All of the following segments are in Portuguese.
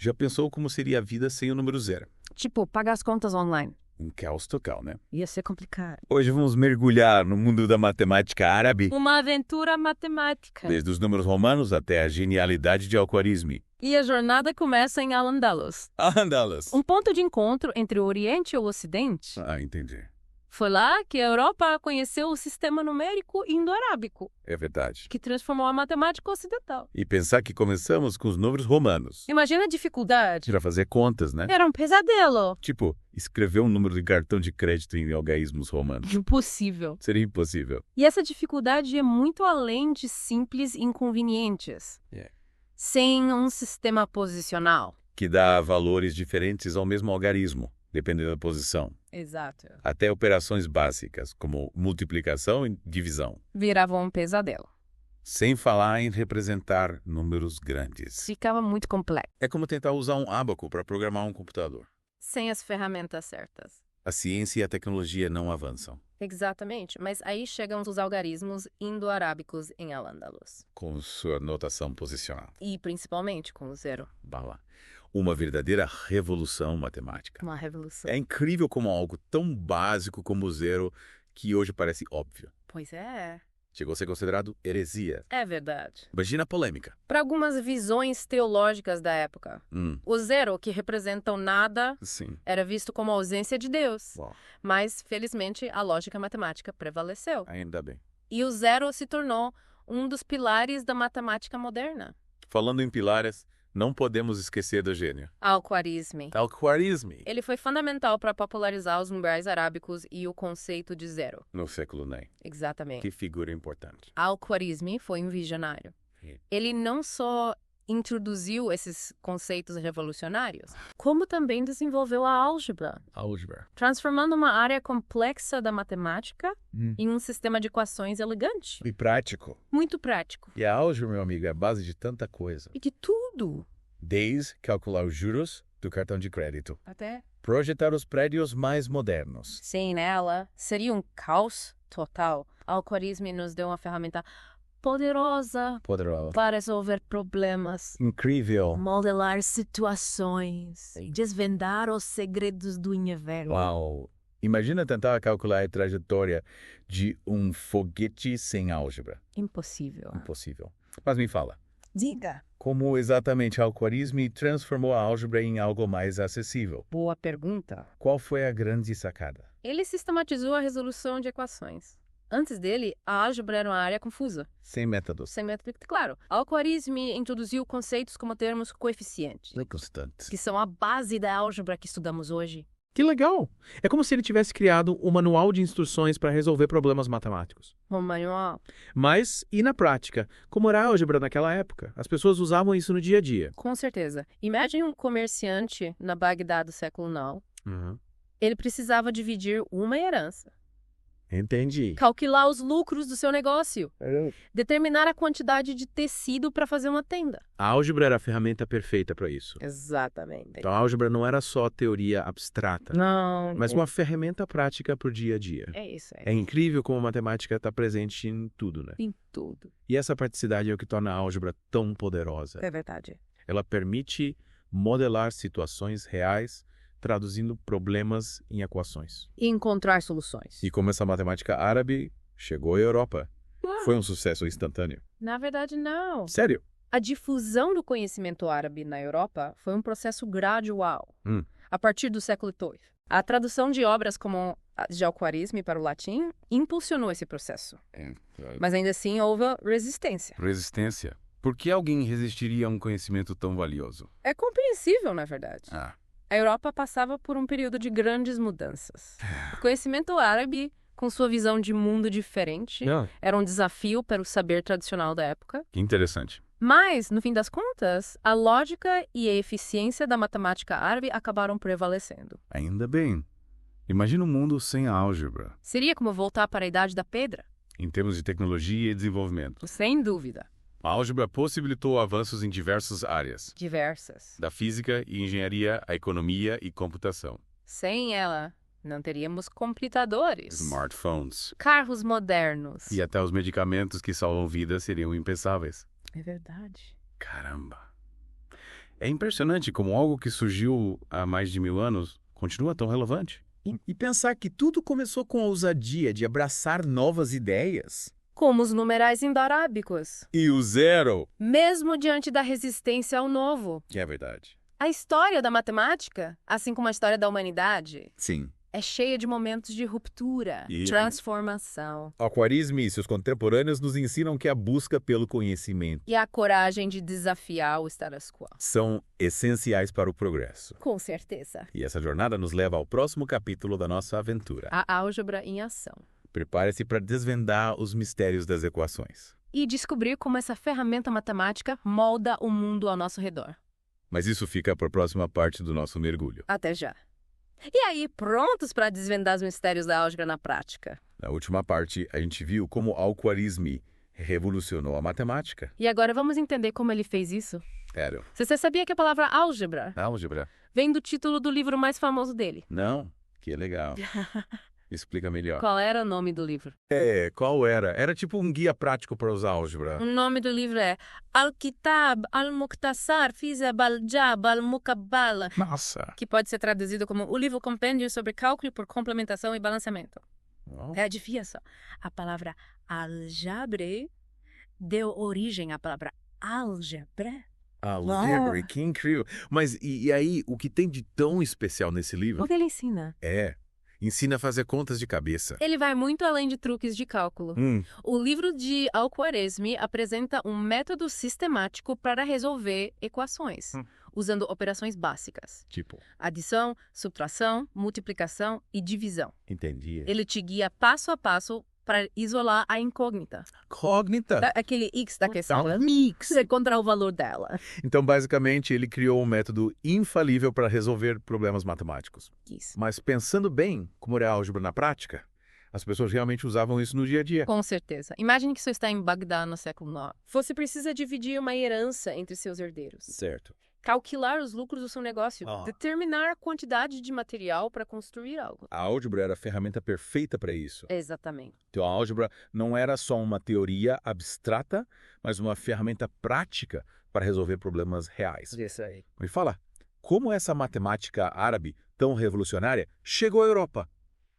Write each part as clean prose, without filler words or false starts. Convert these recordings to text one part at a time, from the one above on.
Já pensou como seria a vida sem o número zero? Tipo, pagar as contas online. Um caos total, né? Ia ser complicado. Hoje vamos mergulhar no mundo da matemática árabe, Uma aventura matemática. desde os números romanos até a genialidade de Al-Khwarizmi. E a jornada começa em Al-Andalus. Al-Andalus. Um ponto de encontro entre o Oriente e o Ocidente. Ah, entendi. Foi lá que a Europa conheceu o sistema numérico indo-arábico, É verdade. que transformou a matemática ocidental. E pensar que começamos com os números romanos. Imagina a dificuldade. Para fazer contas, né? Era um pesadelo. Tipo, escrever um número de cartão de crédito em algarismos romanos. Impossível. Seria impossível. E essa dificuldade é muito além de simples inconvenientes. Sem um sistema posicional. Que dá valores diferentes ao mesmo algarismo, dependendo da posição. Exato. Até operações básicas, como multiplicação e divisão. Virava um pesadelo. Sem falar em representar números grandes. Ficava muito complexo. É como tentar usar um ábaco para programar um computador. Sem as ferramentas certas. A ciência e a tecnologia não avançam. Exatamente, mas aí chegam os algarismos indo-arábicos em Al-Andalus. Com sua notação posicional. E principalmente com o zero. Bala. Uma verdadeira revolução matemática. Uma revolução. É incrível como algo tão básico como o zero, que hoje parece óbvio, Pois é. chegou a ser considerado heresia. É verdade. Imagina a polêmica. Para algumas visões teológicas da época, o zero, que representa o nada, Sim. era visto como a ausência de Deus. Bom, Mas, felizmente, a lógica matemática prevaleceu. ainda bem. E o zero se tornou um dos pilares da matemática moderna. Falando em pilares, não podemos esquecer do gênio. Al-Khwarizmi. Al-Khwarizmi. Ele foi fundamental para popularizar os numerais arábicos e o conceito de zero. No século IX. Exatamente. Que figura importante. Al-Khwarizmi foi um visionário. Sim. Ele não só introduziu esses conceitos revolucionários, como também desenvolveu a álgebra, Álgebra. transformando uma área complexa da matemática em um sistema de equações elegante, E prático. muito prático. E a álgebra, meu amigo, é a base de tanta coisa. E de tudo. Desde calcular os juros do cartão de crédito. Até Projetar os prédios mais modernos. sem ela, seria um caos total. Al-Khwarizmi nos deu uma ferramenta poderosa Poderoso. para resolver problemas, Incrível. modelar situações, desvendar os segredos do universo. Uau. Imagina tentar calcular a trajetória de um foguete sem álgebra. Impossível. Impossível. Mas me fala, Diga. como exatamente Al-Khwarizmi transformou a álgebra em algo mais acessível? Boa pergunta. Qual foi a grande sacada? Ele sistematizou a resolução de equações. Antes dele, a álgebra era uma área confusa, Sem métodos. sem método claro. Al-Khwarizmi introduziu conceitos como termos coeficientes, Constantes. que são a base da álgebra que estudamos hoje. Que legal! É como se ele tivesse criado um manual de instruções para resolver problemas matemáticos. Um manual. Mas, e na prática? Como era a álgebra naquela época? As pessoas usavam isso no dia a dia. Com certeza. Imagine um comerciante na Bagdá do século IX. Ele precisava dividir uma herança, Entendi. calcular os lucros do seu negócio, determinar a quantidade de tecido para fazer uma tenda. A álgebra era a ferramenta perfeita para isso. Exatamente. Então a álgebra não era só teoria abstrata, Não. mas uma ferramenta prática para o dia a dia. É isso. É incrível como a matemática está presente em tudo, né? Em tudo. E essa praticidade é o que torna a álgebra tão poderosa. É verdade. Ela permite modelar situações reais, traduzindo problemas em equações. E encontrar soluções. E como essa matemática árabe chegou à Europa. Foi um sucesso instantâneo. Na verdade, não. Sério? A difusão do conhecimento árabe na Europa foi um processo gradual. A partir do século II. A tradução de obras como a de Al-Khwarizmi para o latim impulsionou esse processo. Mas ainda assim houve resistência. Resistência. Por que alguém resistiria a um conhecimento tão valioso? É compreensível, na verdade. Ah, A Europa passava por um período de grandes mudanças. O conhecimento árabe, com sua visão de mundo diferente, era um desafio para o saber tradicional da época. que interessante. Mas, no fim das contas, a lógica e a eficiência da matemática árabe acabaram prevalecendo. Ainda bem. Imagina um mundo sem álgebra, Seria como voltar para a Idade da Pedra? em termos de tecnologia e desenvolvimento. Sem dúvida. A álgebra possibilitou avanços em diversas áreas, Diversas. da física e engenharia à economia e computação. Sem ela, não teríamos computadores, Smartphones. carros modernos. E até os medicamentos que salvam vidas seriam impensáveis. É verdade. Caramba. É impressionante como algo que surgiu há mais de 1000 anos continua tão relevante. E pensar que tudo começou com a ousadia de abraçar novas ideias. Como os numerais indoarábicos. E o zero? Mesmo diante da resistência ao novo. Que é verdade. A história da matemática, assim como a história da humanidade, Sim. é cheia de momentos de ruptura, E- transformação O aquarismo e seus contemporâneos nos ensinam que a busca pelo conhecimento e a coragem de desafiar o status quo. são essenciais para o progresso. Com certeza. E essa jornada nos leva ao próximo capítulo da nossa aventura. A álgebra em ação. Prepare-se para desvendar os mistérios das equações. E descobrir como essa ferramenta matemática molda o mundo ao nosso redor. Mas isso fica para a próxima parte do nosso mergulho. Até já. E aí, prontos para desvendar os mistérios da álgebra na prática? Na última parte, a gente viu como o Al-Khwarizmi revolucionou a matemática. E agora vamos entender como ele fez isso? Sério. Você sabia que a palavra álgebra Álgebra? vem do título do livro mais famoso dele? Não? Que legal. Explica melhor. Qual era o nome do livro? Qual era? Era tipo um guia prático para usar álgebra. O nome do livro é Al-Kitab al-Mukhtasar fi al-Jab al-Mukabbal, Nossa. que pode ser traduzido como o livro compêndio sobre cálculo por complementação e balanceamento. É difícil. A palavra algebre deu origem à palavra álgebra. Álgebra, que incrível. Mas e aí, o que tem de tão especial nesse livro? O que ele ensina? Ensina a fazer contas de cabeça. Ele vai muito além de truques de cálculo. O livro de Al-Khwarizmi apresenta um método sistemático para resolver equações, usando operações básicas. Tipo, Adição, subtração, multiplicação e divisão. entendi. Ele te guia passo a passo para isolar a incógnita. Cognita. Aquele X da questão. Mix. Você encontrar o valor dela. Então, basicamente, ele criou um método infalível para resolver problemas matemáticos. Isso. Mas pensando bem como era a álgebra na prática, as pessoas realmente usavam isso no dia a dia. Com certeza. Imagine que você está em Bagdá no século IX. Você precisa dividir uma herança entre seus herdeiros. Certo. Calcular os lucros do seu negócio. Ah. Determinar a quantidade de material para construir algo. A álgebra era a ferramenta perfeita para isso. Exatamente. Então, a álgebra não era só uma teoria abstrata, mas uma ferramenta prática para resolver problemas reais. Isso aí. Me fala, como essa matemática árabe tão revolucionária chegou à Europa?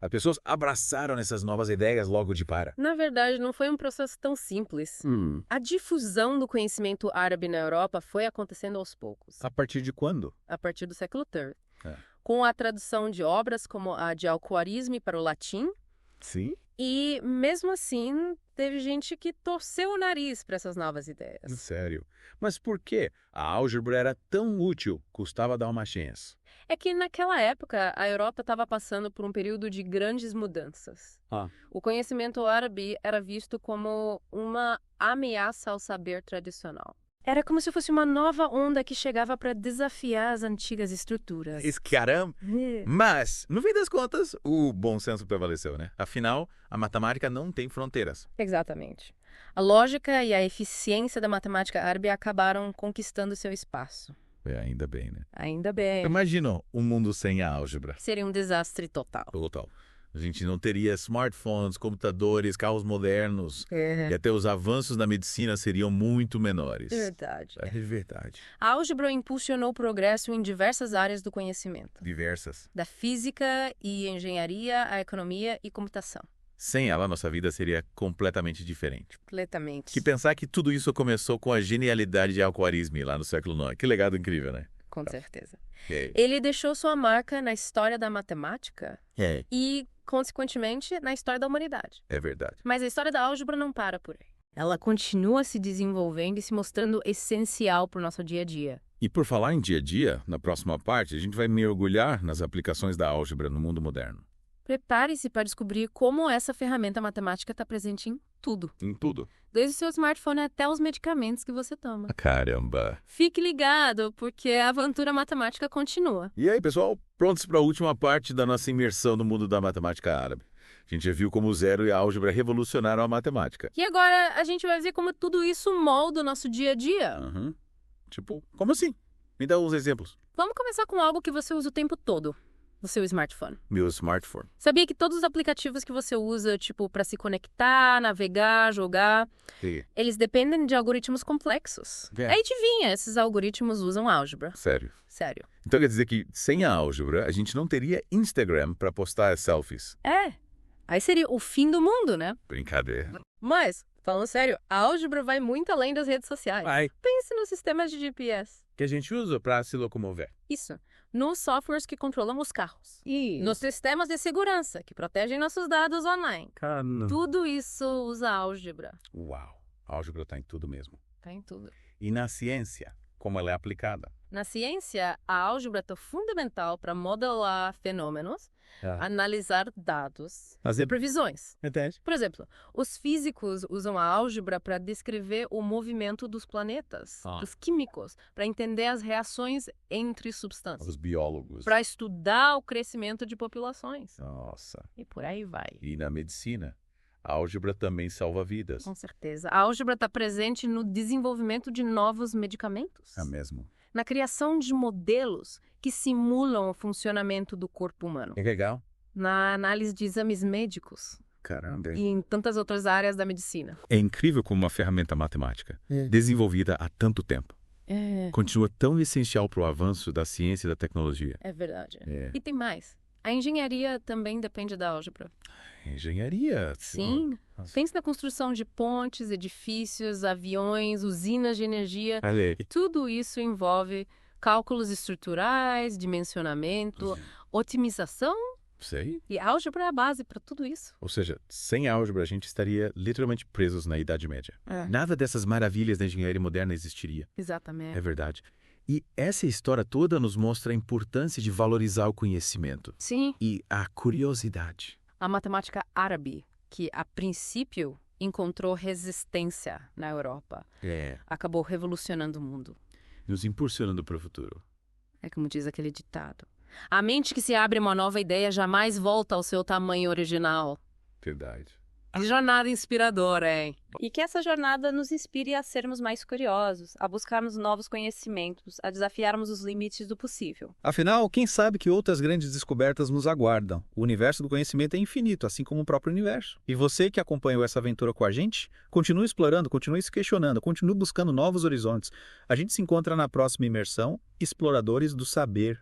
As pessoas abraçaram essas novas ideias logo de cara. Na verdade, não foi um processo tão simples. A difusão do conhecimento árabe na Europa foi acontecendo aos poucos, A partir de quando? a partir do século III. É. Com a tradução de obras como a de Al-Khwarizmi para o latim. Sim. E, mesmo assim, teve gente que torceu o nariz para essas novas ideias. Sério. Mas por que a álgebra era tão útil? Custava dar uma chance. É que, naquela época, a Europa estava passando por um período de grandes mudanças. O conhecimento árabe era visto como uma ameaça ao saber tradicional. Era como se fosse uma nova onda que chegava para desafiar as antigas estruturas. Caramba! Mas, no fim das contas, o bom senso prevaleceu, né? Afinal, a matemática não tem fronteiras. Exatamente. A lógica e a eficiência da matemática árabe acabaram conquistando seu espaço. Ainda bem, né? Ainda bem. Imagina um mundo sem a álgebra. Seria um desastre total. Total. A gente não teria smartphones, computadores, carros modernos. E até os avanços na medicina seriam muito menores. Verdade. É verdade. A álgebra impulsionou o progresso em diversas áreas do conhecimento. Diversas. Da física e engenharia, à economia e computação. Sem ela, nossa vida seria completamente diferente. Completamente. Que pensar que tudo isso começou com a genialidade de Al-Khwarizmi lá no século IX. Que legado incrível, né? Com certeza. É. Ele deixou sua marca na história da matemática É. e, consequentemente, na história da humanidade. É verdade. Mas a história da álgebra não para por aí. Ela continua se desenvolvendo e se mostrando essencial para o nosso dia a dia. E por falar em dia a dia, na próxima parte, a gente vai mergulhar nas aplicações da álgebra no mundo moderno. Prepare-se para descobrir como essa ferramenta matemática está presente em tudo. Em tudo. Desde o seu smartphone até os medicamentos que você toma. Caramba! Fique ligado, porque a aventura matemática continua. E aí, pessoal, prontos para a última parte da nossa imersão no mundo da matemática árabe. A gente já viu como o zero e a álgebra revolucionaram a matemática. E agora a gente vai ver como tudo isso molda o nosso dia a dia. Tipo, como assim? Me dá uns exemplos. Vamos começar com algo que você usa o tempo todo. no seu smartphone. Meu smartphone. Sabia que todos os aplicativos que você usa, tipo, para se conectar, navegar, jogar, Sim. eles dependem de algoritmos complexos. É. Aí adivinha, esses algoritmos usam álgebra. Sério. Sério. Então quer dizer que sem a álgebra, a gente não teria Instagram para postar as selfies. É. Aí seria o fim do mundo, né? Brincadeira. Mas, falando sério, a álgebra vai muito além das redes sociais. Vai. Pense nos sistemas de GPS. Que a gente usa para se locomover. Isso. Nos softwares que controlam os carros. Isso. Nos sistemas de segurança que protegem nossos dados online. Cano. Tudo isso usa álgebra. Uau. A álgebra está em tudo mesmo. Tá em tudo. E na ciência, como ela é aplicada? Na ciência, a álgebra é fundamental para modelar fenômenos, analisar dados, Fazer previsões. Entende? Por exemplo, os físicos usam a álgebra para descrever o movimento dos planetas, os químicos, para entender as reações entre substâncias, Os biólogos. para estudar o crescimento de populações. Nossa. E por aí vai. E na medicina, a álgebra também salva vidas. Com certeza. A álgebra está presente no desenvolvimento de novos medicamentos, É mesmo. na criação de modelos que simulam o funcionamento do corpo humano, É legal. na análise de exames médicos Caramba. e em tantas outras áreas da medicina. É incrível como uma ferramenta matemática, desenvolvida há tanto tempo, continua tão essencial para o avanço da ciência e da tecnologia. É verdade. É. E tem mais. A engenharia também depende da álgebra. Engenharia. Sim. Nossa. Pense na construção de pontes, edifícios, aviões, usinas de energia. Ali. Tudo isso envolve cálculos estruturais, dimensionamento, otimização, Sei. e álgebra é a base para tudo isso. Ou seja, sem a álgebra a gente estaria literalmente presos na Idade Média. É. Nada dessas maravilhas da engenharia moderna existiria. Exatamente. É verdade. E essa história toda nos mostra a importância de valorizar o conhecimento Sim, e a curiosidade. a matemática árabe, que a princípio encontrou resistência na Europa, acabou revolucionando o mundo. Nos impulsionando para o futuro. É como diz aquele ditado. A mente que se abre a uma nova ideia jamais volta ao seu tamanho original. Verdade. Que jornada inspiradora, hein? E que essa jornada nos inspire a sermos mais curiosos, a buscarmos novos conhecimentos, a desafiarmos os limites do possível. Afinal, quem sabe que outras grandes descobertas nos aguardam? O universo do conhecimento é infinito, assim como o próprio universo. E você que acompanhou essa aventura com a gente, continue explorando, continue se questionando, continue buscando novos horizontes. A gente se encontra na próxima imersão Exploradores do Saber.